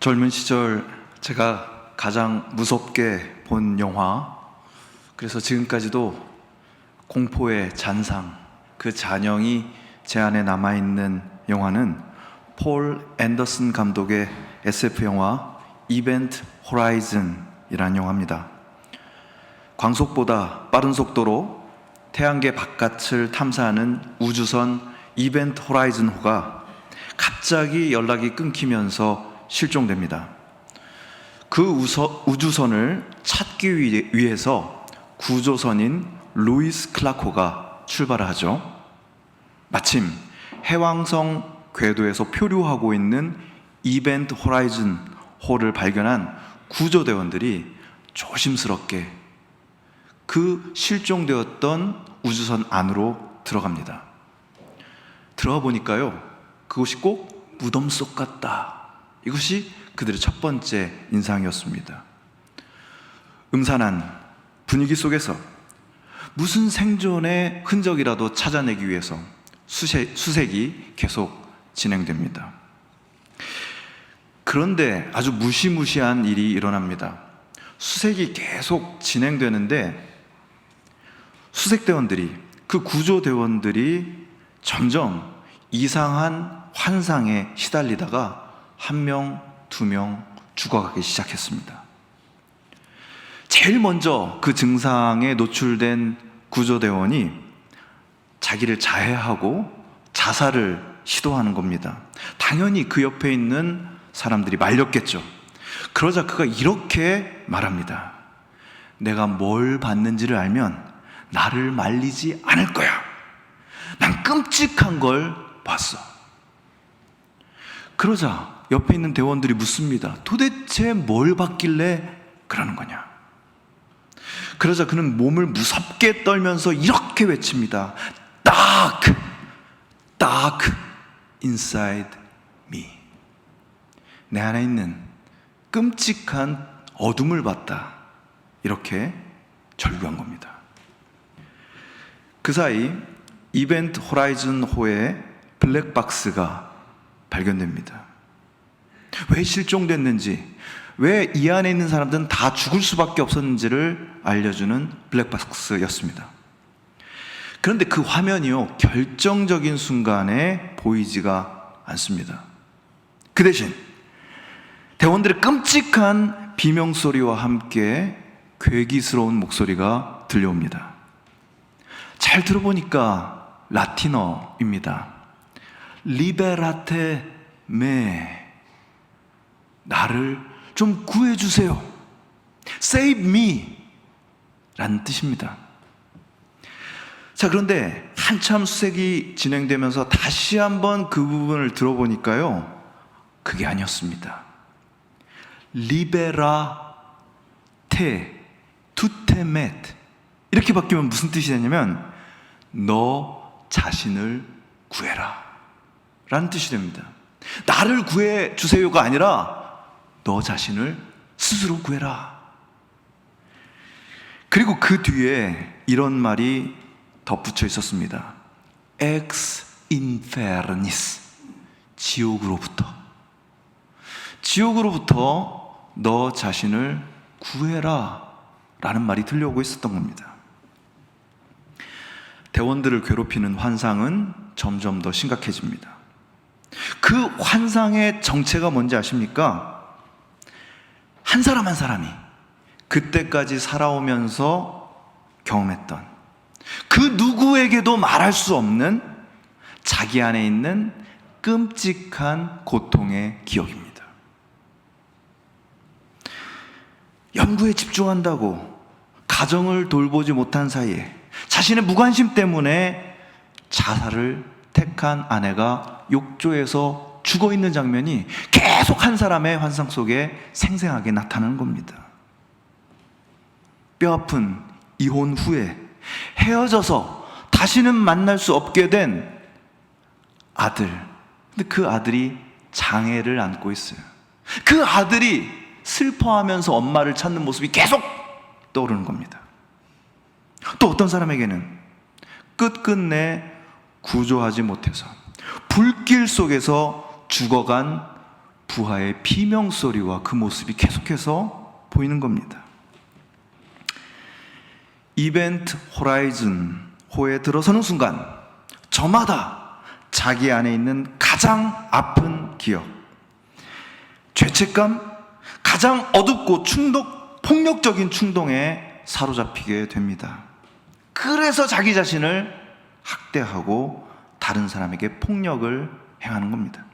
젊은 시절 제가 가장 무섭게 본 영화, 그래서 지금까지도 공포의 잔상, 그 잔영이 제 안에 남아있는 영화는 폴 앤더슨 감독의 SF 영화 이벤트 호라이즌이라는 영화입니다. 광속보다 빠른 속도로 태양계 바깥을 탐사하는 우주선 이벤트 호라이즌호가 갑자기 연락이 끊기면서 실종됩니다. 그 우주선을 찾기 위해서 구조선인 루이스 클라코가 출발을 하죠. 마침 해왕성 궤도에서 표류하고 있는 이벤트 호라이즌 호를 발견한 구조대원들이 조심스럽게 그 실종되었던 우주선 안으로 들어갑니다. 들어가 보니까요, 그곳이 꼭 무덤 속 같다. 이것이 그들의 첫 번째 인상이었습니다. 음산한 분위기 속에서 무슨 생존의 흔적이라도 찾아내기 위해서 수색이 계속 진행됩니다. 그런데 아주 무시무시한 일이 일어납니다. 수색이 계속 진행되는데 수색대원들이, 그 구조대원들이 점점 이상한 환상에 시달리다가 한 명, 두 명 죽어가기 시작했습니다. 제일 먼저 그 증상에 노출된 구조대원이 자기를 자해하고 자살을 시도하는 겁니다. 당연히 그 옆에 있는 사람들이 말렸겠죠. 그러자 그가 이렇게 말합니다. 내가 뭘 봤는지를 알면 나를 말리지 않을 거야. 난 끔찍한 걸 봤어. 그러자 옆에 있는 대원들이 묻습니다. 도대체 뭘 봤길래 그러는 거냐? 그러자 그는 몸을 무섭게 떨면서 이렇게 외칩니다. Dark, dark inside me. 내 안에 있는 끔찍한 어둠을 봤다. 이렇게 절규한 겁니다. 그 사이 이벤트 호라이즌호의 블랙박스가 발견됩니다. 왜 실종됐는지, 왜 이 안에 있는 사람들은 다 죽을 수밖에 없었는지를 알려주는 블랙박스였습니다. 그런데 그 화면이요, 결정적인 순간에 보이지가 않습니다. 그 대신 대원들의 끔찍한 비명소리와 함께 괴기스러운 목소리가 들려옵니다. 잘 들어보니까 라틴어입니다. 리베라테 메, 나를 좀 구해주세요. Save me 라는 뜻입니다. 자, 그런데 한참 수색이 진행되면서 다시 한번 그 부분을 들어보니까요, 그게 아니었습니다. 리베라 테 투테메트, 이렇게 바뀌면 무슨 뜻이 되냐면 너 자신을 구해라 라는 뜻이 됩니다. 나를 구해주세요가 아니라 너 자신을 스스로 구해라. 그리고 그 뒤에 이런 말이 덧붙여 있었습니다. Ex infernis, 지옥으로부터 너 자신을 구해라 라는 말이 들려오고 있었던 겁니다. 대원들을 괴롭히는 환상은 점점 더 심각해집니다. 그 환상의 정체가 뭔지 아십니까? 한 사람 한 사람이 그때까지 살아오면서 경험했던 그 누구에게도 말할 수 없는 자기 안에 있는 끔찍한 고통의 기억입니다. 연구에 집중한다고 가정을 돌보지 못한 사이에 자신의 무관심 때문에 자살을 택한 아내가 욕조에서 죽어있는 장면이 계속 한 사람의 환상 속에 생생하게 나타나는 겁니다. 뼈아픈 이혼 후에 헤어져서 다시는 만날 수 없게 된 아들, 근데 그 아들이 장애를 안고 있어요. 그 아들이 슬퍼하면서 엄마를 찾는 모습이 계속 떠오르는 겁니다. 또 어떤 사람에게는 끝끝내 구조하지 못해서 불길 속에서 죽어간 부하의 비명소리와 그 모습이 계속해서 보이는 겁니다. 이벤트 호라이즌 호에 들어서는 순간 저마다 자기 안에 있는 가장 아픈 기억, 죄책감, 가장 어둡고 폭력적인 충동에 사로잡히게 됩니다. 그래서 자기 자신을 학대하고 다른 사람에게 폭력을 행하는 겁니다.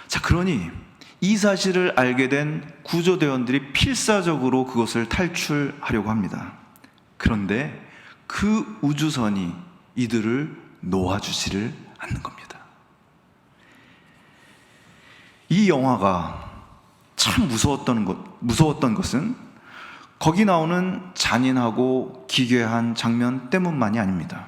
자, 그러니 이 사실을 알게 된 구조대원들이 필사적으로 그것을 탈출하려고 합니다. 그런데 그 우주선이 이들을 놓아주지를 않는 겁니다. 이 영화가 참 무서웠던 것은 거기 나오는 잔인하고 기괴한 장면 때문만이 아닙니다.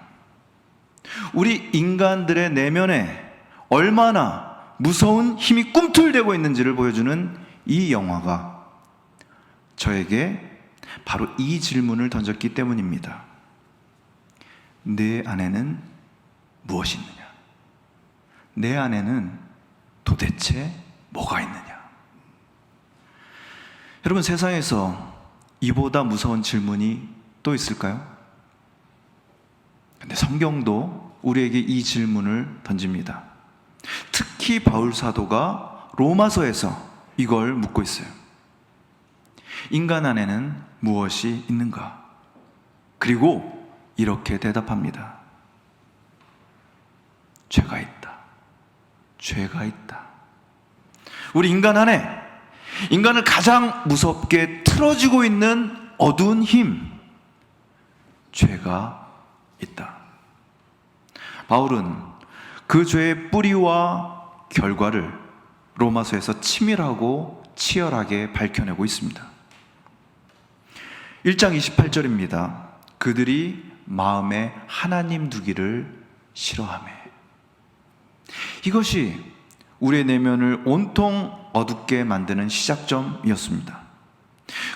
우리 인간들의 내면에 얼마나 무서운 힘이 꿈틀대고 있는지를 보여주는 이 영화가 저에게 바로 이 질문을 던졌기 때문입니다. 내 안에는 무엇이 있느냐? 내 안에는 도대체 뭐가 있느냐? 여러분, 세상에서 이보다 무서운 질문이 또 있을까요? 근데 성경도 우리에게 이 질문을 던집니다. 특히 바울 사도가 로마서에서 이걸 묻고 있어요. 인간 안에는 무엇이 있는가? 그리고 이렇게 대답합니다. 죄가 있다. 죄가 있다. 우리 인간 안에 인간을 가장 무섭게 틀어지고 있는 어두운 힘, 죄가 있다. 바울은 그 죄의 뿌리와 결과를 로마서에서 치밀하고 치열하게 밝혀내고 있습니다. 1장 28절입니다. 그들이 마음에 하나님 두기를 싫어하매. 이것이 우리의 내면을 온통 어둡게 만드는 시작점이었습니다.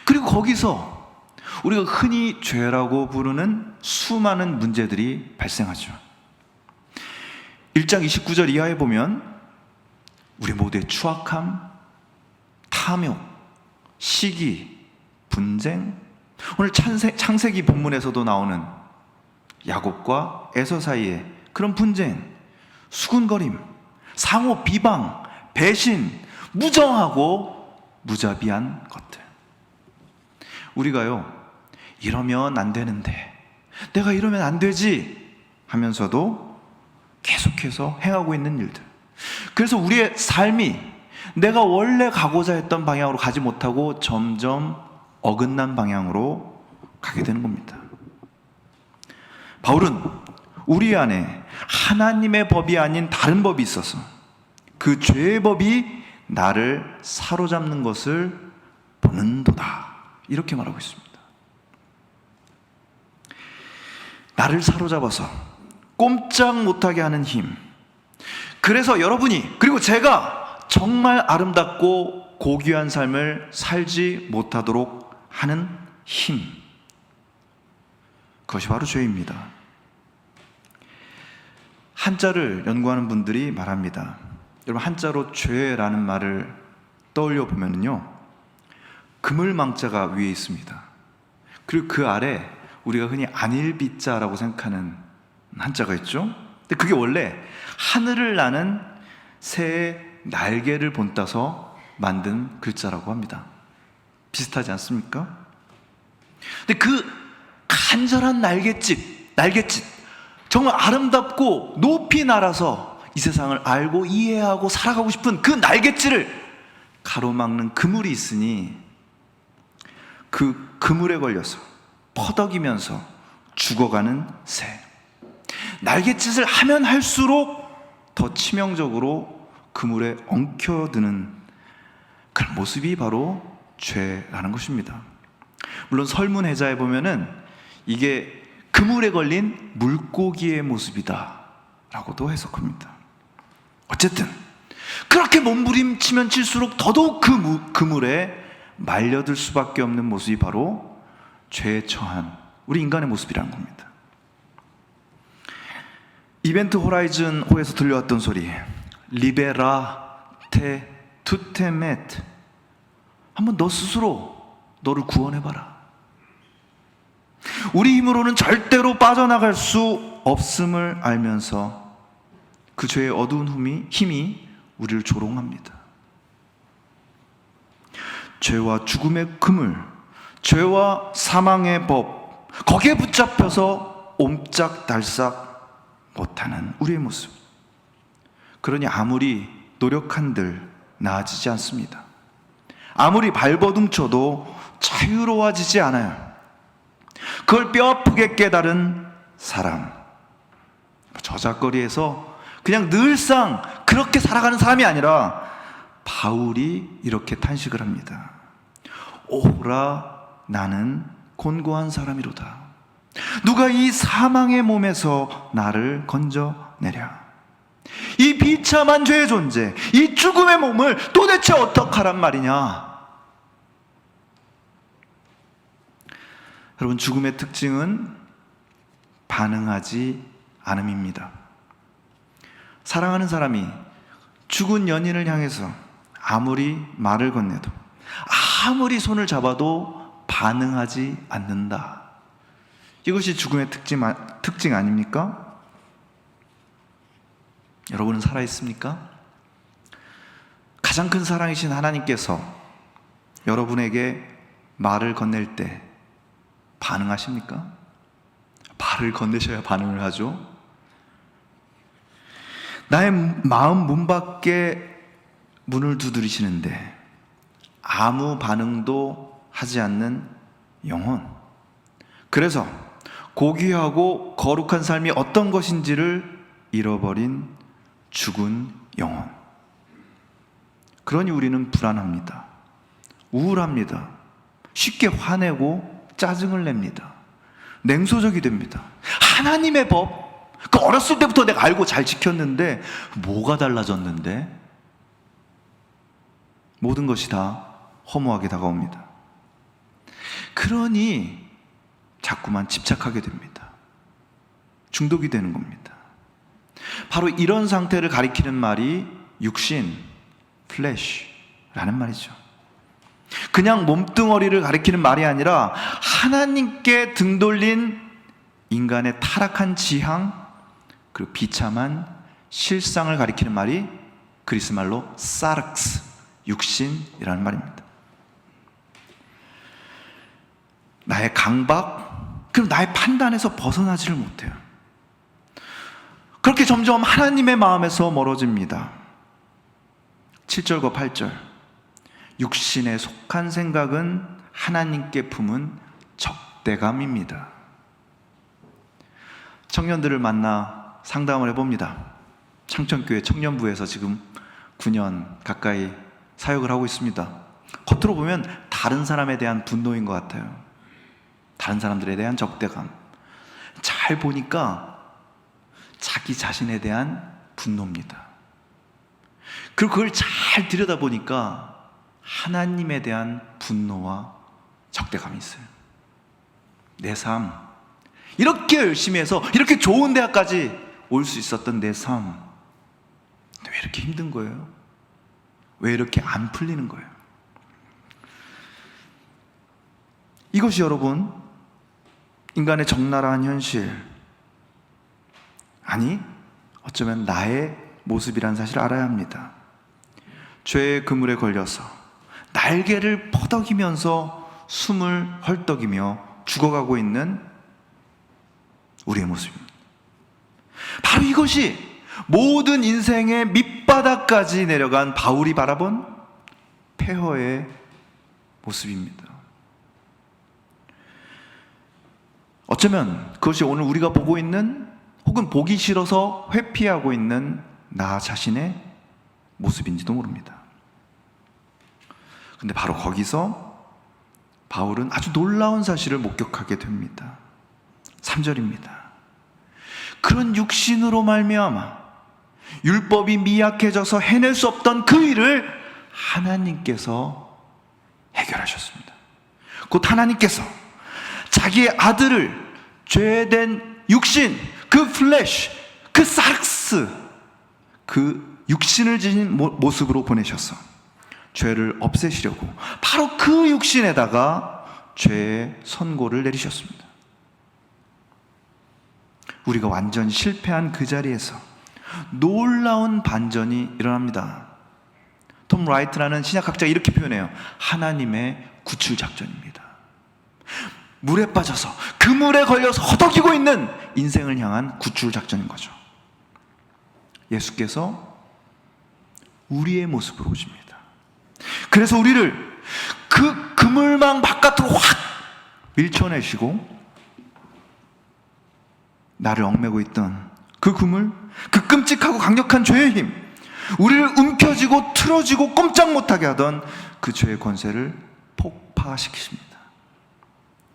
그리고 거기서 우리가 흔히 죄라고 부르는 수많은 문제들이 발생하죠. 1장 29절 이하에 보면 우리 모두의 추악함, 탐욕, 시기, 분쟁, 오늘 창세기 본문에서도 나오는 야곱과 에서 사이의 그런 분쟁, 수군거림, 상호 비방, 배신, 무정하고 무자비한 것들. 우리가요, 이러면 안 되는데, 내가 이러면 안 되지 하면서도 계속해서 행하고 있는 일들. 그래서 우리의 삶이 내가 원래 가고자 했던 방향으로 가지 못하고 점점 어긋난 방향으로 가게 되는 겁니다. 바울은 우리 안에 하나님의 법이 아닌 다른 법이 있어서 그 죄의 법이 나를 사로잡는 것을 보는도다, 이렇게 말하고 있습니다. 나를 사로잡아서 꼼짝 못하게 하는 힘. 그래서 여러분이, 그리고 제가 정말 아름답고 고귀한 삶을 살지 못하도록 하는 힘, 그것이 바로 죄입니다. 한자를 연구하는 분들이 말합니다. 여러분, 한자로 죄라는 말을 떠올려 보면요, 그물망자가 위에 있습니다. 그리고 그 아래 우리가 흔히 안일비자라고 생각하는 한자가 있죠. 근데 그게 원래 하늘을 나는 새의 날개를 본따서 만든 글자라고 합니다. 비슷하지 않습니까? 근데 그 간절한 날갯짓, 정말 아름답고 높이 날아서 이 세상을 알고 이해하고 살아가고 싶은 그 날갯짓을 가로막는 그물이 있으니 그 그물에 걸려서 퍼덕이면서 죽어가는 새. 날갯짓을 하면 할수록 더 치명적으로 그물에 엉켜드는 그런 모습이 바로 죄라는 것입니다. 물론 설문해자에 보면은 이게 그물에 걸린 물고기의 모습이다 라고도 해석합니다. 어쨌든 그렇게 몸부림치면 칠수록 더더욱 그 그물에 말려들 수밖에 없는 모습이 바로 죄에 처한 우리 인간의 모습이라는 겁니다. 이벤트 호라이즌 호에서 들려왔던 소리, 리베라 투테메트. 한번 너 스스로 너를 구원해봐라. 우리 힘으로는 절대로 빠져나갈 수 없음을 알면서 그 죄의 어두운 힘이 우리를 조롱합니다. 죄와 죽음의 그물, 죄와 사망의 법, 거기에 붙잡혀서 옴짝달싹 못하는 우리의 모습. 그러니 아무리 노력한들 나아지지 않습니다. 아무리 발버둥쳐도 자유로워지지 않아요. 그걸 뼈아프게 깨달은 사람, 저작거리에서 그냥 늘상 그렇게 살아가는 사람이 아니라 바울이 이렇게 탄식을 합니다. 오라, 나는 곤고한 사람이로다. 누가 이 사망의 몸에서 나를 건져내랴. 이 비참한 죄의 존재, 이 죽음의 몸을 도대체 어떡하란 말이냐. 여러분, 죽음의 특징은 반응하지 않음입니다. 사랑하는 사람이 죽은 연인을 향해서 아무리 말을 건네도, 아무리 손을 잡아도 반응하지 않는다. 이것이 죽음의 특징 아닙니까? 여러분은 살아있습니까? 가장 큰 사랑이신 하나님께서 여러분에게 말을 건넬 때 반응하십니까? 말을 건네셔야 반응을 하죠. 나의 마음 문 밖에 문을 두드리시는데 아무 반응도 하지 않는 영혼. 그래서 고귀하고 거룩한 삶이 어떤 것인지를 잃어버린 죽은 영혼. 그러니 우리는 불안합니다. 우울합니다. 쉽게 화내고 짜증을 냅니다. 냉소적이 됩니다. 하나님의 법, 그 어렸을 때부터 내가 알고 잘 지켰는데 뭐가 달라졌는데? 모든 것이 다 허무하게 다가옵니다. 그러니 자꾸만 집착하게 됩니다. 중독이 되는 겁니다. 바로 이런 상태를 가리키는 말이 육신, 플래시라는 말이죠. 그냥 몸뚱어리를 가리키는 말이 아니라 하나님께 등 돌린 인간의 타락한 지향, 그리고 비참한 실상을 가리키는 말이 그리스 말로 사르크스, 육신이라는 말입니다. 나의 강박, 그럼 나의 판단에서 벗어나지를 못해요. 그렇게 점점 하나님의 마음에서 멀어집니다. 7절과 8절. 육신에 속한 생각은 하나님께 품은 적대감입니다. 청년들을 만나 상담을 해봅니다. 창천교회 청년부에서 지금 9년 가까이 사역을 하고 있습니다. 겉으로 보면 다른 사람에 대한 분노인 것 같아요. 다른 사람들에 대한 적대감. 잘 보니까 자기 자신에 대한 분노입니다. 그리고 그걸 잘 들여다보니까 하나님에 대한 분노와 적대감이 있어요. 내 삶, 이렇게 열심히 해서 이렇게 좋은 대학까지 올 수 있었던 내 삶, 왜 이렇게 힘든 거예요? 왜 이렇게 안 풀리는 거예요? 이것이 여러분, 인간의 적나라한 현실, 아니 어쩌면 나의 모습이라는 사실을 알아야 합니다. 죄의 그물에 걸려서 날개를 퍼덕이면서 숨을 헐떡이며 죽어가고 있는 우리의 모습입니다. 바로 이것이 모든 인생의 밑바닥까지 내려간 바울이 바라본 폐허의 모습입니다. 어쩌면 그것이 오늘 우리가 보고 있는, 혹은 보기 싫어서 회피하고 있는 나 자신의 모습인지도 모릅니다. 근데 바로 거기서 바울은 아주 놀라운 사실을 목격하게 됩니다. 3절입니다. 그런 육신으로 말미암아 율법이 미약해져서 해낼 수 없던 그 일을 하나님께서 해결하셨습니다. 곧 하나님께서 자기의 아들을 죄된 육신, 그 플래시, 그 사르스, 그 육신을 지닌 모습으로 보내셔서 죄를 없애시려고 바로 그 육신에다가 죄의 선고를 내리셨습니다. 우리가 완전히 실패한 그 자리에서 놀라운 반전이 일어납니다. 톰 라이트라는 신약학자가 이렇게 표현해요. 하나님의 구출 작전입니다. 물에 빠져서 그 물에 걸려서 허덕이고 있는 인생을 향한 구출 작전인 거죠. 예수께서 우리의 모습으로 오십니다. 그래서 우리를 그 그물망 바깥으로 확 밀쳐내시고 나를 얽매고 있던 그 그물, 그 끔찍하고 강력한 죄의 힘, 우리를 움켜쥐고 틀어쥐고 꼼짝 못하게 하던 그 죄의 권세를 폭파시키십니다.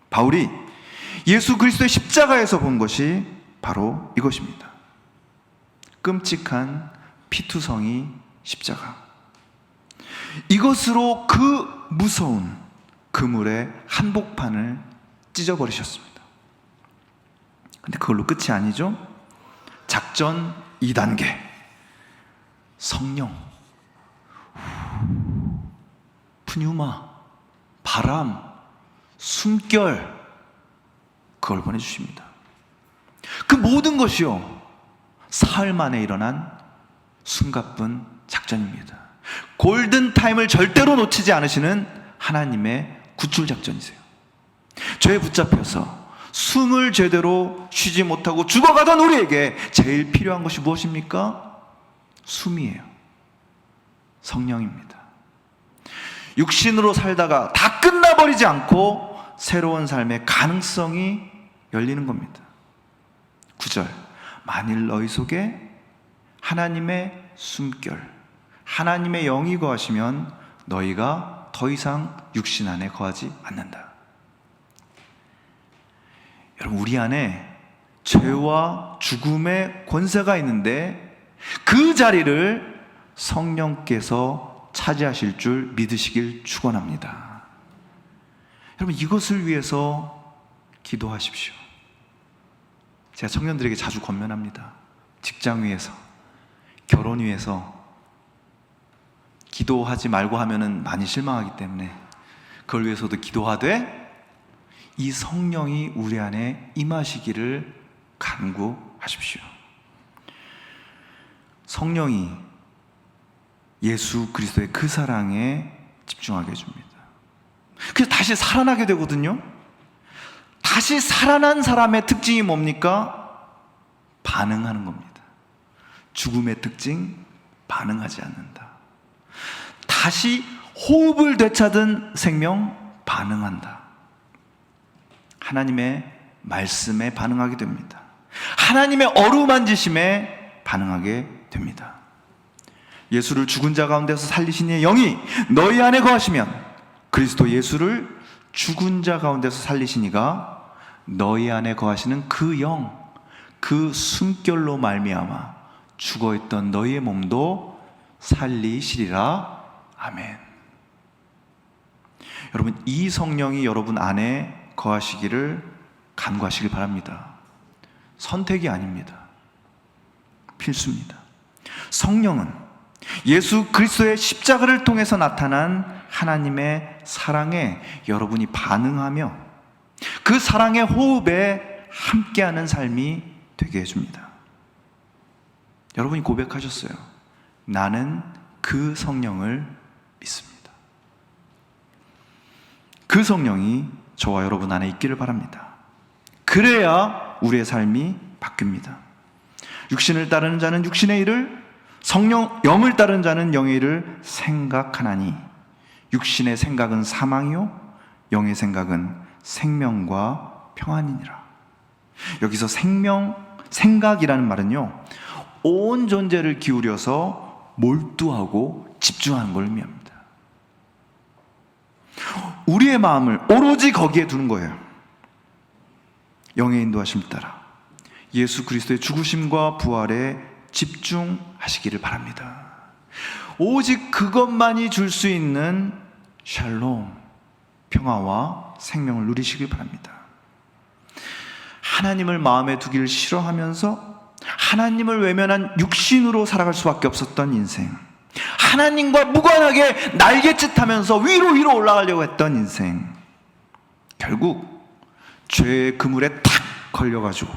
바울이 예수 그리스도의 십자가에서 본 것이 바로 이것입니다. 끔찍한 피투성이 십자가. 이것으로 그 무서운 그물의 한복판을 찢어버리셨습니다. 근데 그걸로 끝이 아니죠. 작전 2단계. 성령, 푸뉴마, 바람, 숨결, 그걸 보내주십니다. 그 모든 것이요, 사흘 만에 일어난 숨가쁜 작전입니다. 골든타임을 절대로 놓치지 않으시는 하나님의 구출 작전이세요. 죄에 붙잡혀서 숨을 제대로 쉬지 못하고 죽어가던 우리에게 제일 필요한 것이 무엇입니까? 숨이에요. 성령입니다. 육신으로 살다가 다 끝나버리지 않고 새로운 삶의 가능성이 열리는 겁니다. 9절, 만일 너희 속에 하나님의 숨결, 하나님의 영이 거하시면 너희가 더 이상 육신 안에 거하지 않는다. 여러분, 우리 안에 죄와 죽음의 권세가 있는데 그 자리를 성령께서 차지하실 줄 믿으시길 축원합니다. 여러분, 이것을 위해서 기도하십시오. 제가 청년들에게 자주 권면합니다. 직장 위에서, 결혼 위해서 기도하지 말고 하면은 많이 실망하기 때문에 그걸 위해서도 기도하되 이 성령이 우리 안에 임하시기를 간구하십시오. 성령이 예수 그리스도의 그 사랑에 집중하게 해줍니다. 그래서 다시 살아나게 되거든요. 다시 살아난 사람의 특징이 뭡니까? 반응하는 겁니다. 죽음의 특징, 반응하지 않는다. 다시 호흡을 되찾은 생명, 반응한다. 하나님의 말씀에 반응하게 됩니다. 하나님의 어루만지심에 반응하게 됩니다. 예수를 죽은 자 가운데서 살리신 이의 영이 너희 안에 거하시면 그리스도 예수를 죽은 자 가운데서 살리신 이가 너희 안에 거하시는 그 영, 그 숨결로 말미암아 죽어있던 너희의 몸도 살리시리라. 아멘. 여러분, 이 성령이 여러분 안에 거하시기를 간구하시길 바랍니다. 선택이 아닙니다. 필수입니다. 성령은 예수 그리스도의 십자가를 통해서 나타난 하나님의 사랑에 여러분이 반응하며 그 사랑의 호흡에 함께하는 삶이 되게 해줍니다. 여러분이 고백하셨어요. 나는 그 성령을 믿습니다. 그 성령이 저와 여러분 안에 있기를 바랍니다. 그래야 우리의 삶이 바뀝니다. 육신을 따르는 자는 육신의 일을, 성령 영을 따르는 자는 영의 일을 생각하나니 육신의 생각은 사망이요 영의 생각은 생명과 평안이니라. 여기서 생각이라는 말은요, 온 존재를 기울여서 몰두하고 집중하는 걸 의미합니다. 우리의 마음을 오로지 거기에 두는 거예요. 영의 인도하심 따라 예수 그리스도의 죽으심과 부활에 집중하시기를 바랍니다. 오직 그것만이 줄 수 있는 샬롬, 평화와 생명을 누리시길 바랍니다. 하나님을 마음에 두기를 싫어하면서 하나님을 외면한 육신으로 살아갈 수밖에 없었던 인생, 하나님과 무관하게 날갯짓하면서 위로 올라가려고 했던 인생, 결국 죄의 그물에 탁 걸려가지고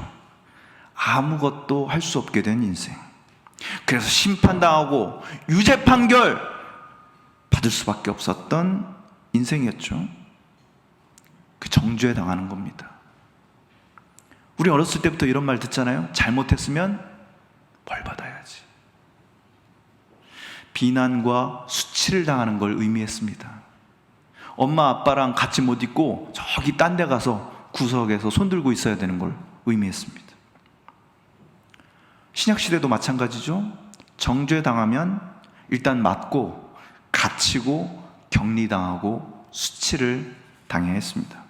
아무것도 할 수 없게 된 인생, 그래서 심판당하고 유죄 판결 받을 수밖에 없었던 인생이었죠. 그 정죄 당하는 겁니다. 우리 어렸을 때부터 이런 말 듣잖아요. 잘못했으면 벌 받아야지. 비난과 수치를 당하는 걸 의미했습니다. 엄마 아빠랑 같이 못 있고 저기 딴 데 가서 구석에서 손 들고 있어야 되는 걸 의미했습니다. 신약시대도 마찬가지죠. 정죄 당하면 일단 맞고 갇히고 격리당하고 수치를 당해야 했습니다.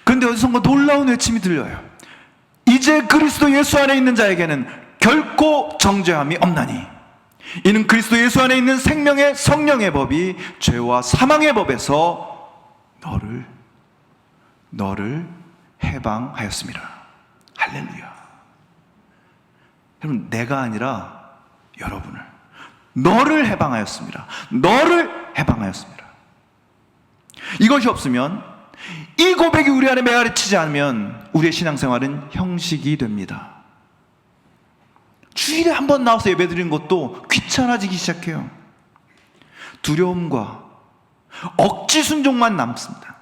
그런데 어디선가 놀라운 외침이 들려요. 이제 그리스도 예수 안에 있는 자에게는 결코 정죄함이 없나니 이는 그리스도 예수 안에 있는 생명의 성령의 법이 죄와 사망의 법에서 너를 해방하였습니다. 할렐루야. 여러분, 내가 아니라 여러분을, 너를 해방하였습니다. 너를 해방하였습니다. 이것이 없으면, 이 고백이 우리 안에 메아리치지 않으면 우리의 신앙생활은 형식이 됩니다. 주일에 한 번 나와서 예배드리는 것도 귀찮아지기 시작해요. 두려움과 억지 순종만 남습니다.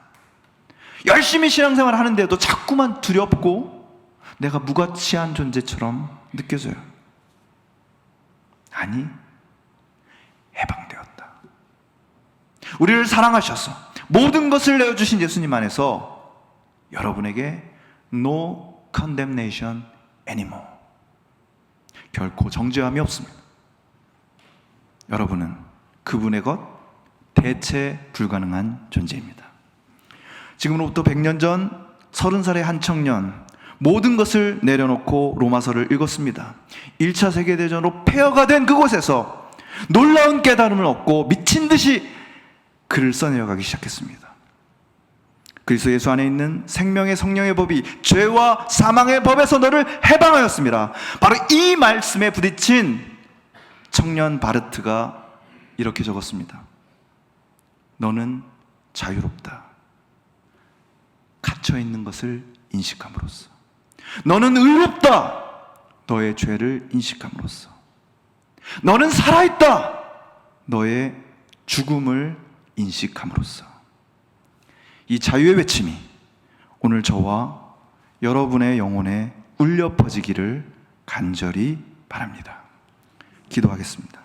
열심히 신앙생활을 하는데도 자꾸만 두렵고 내가 무가치한 존재처럼 느껴져요. 아니, 해방되었다. 우리를 사랑하셔서 모든 것을 내어주신 예수님 안에서 여러분에게 no condemnation anymore, 결코 정죄함이 없습니다. 여러분은 그분의 것 대체 불가능한 존재입니다. 지금으로부터 100년 전 30살의 한 청년, 모든 것을 내려놓고 로마서를 읽었습니다. 1차 세계대전으로 폐허가 된 그곳에서 놀라운 깨달음을 얻고 미친 듯이 글을 써내려가기 시작했습니다. 그리스도 예수 안에 있는 생명의 성령의 법이 죄와 사망의 법에서 너를 해방하였습니다. 바로 이 말씀에 부딪힌 청년 바르트가 이렇게 적었습니다. 너는 자유롭다. 갇혀있는 것을 인식함으로써. 너는 의롭다. 너의 죄를 인식함으로써. 너는 살아있다. 너의 죽음을 인식함으로써. 이 자유의 외침이 오늘 저와 여러분의 영혼에 울려 퍼지기를 간절히 바랍니다. 기도하겠습니다.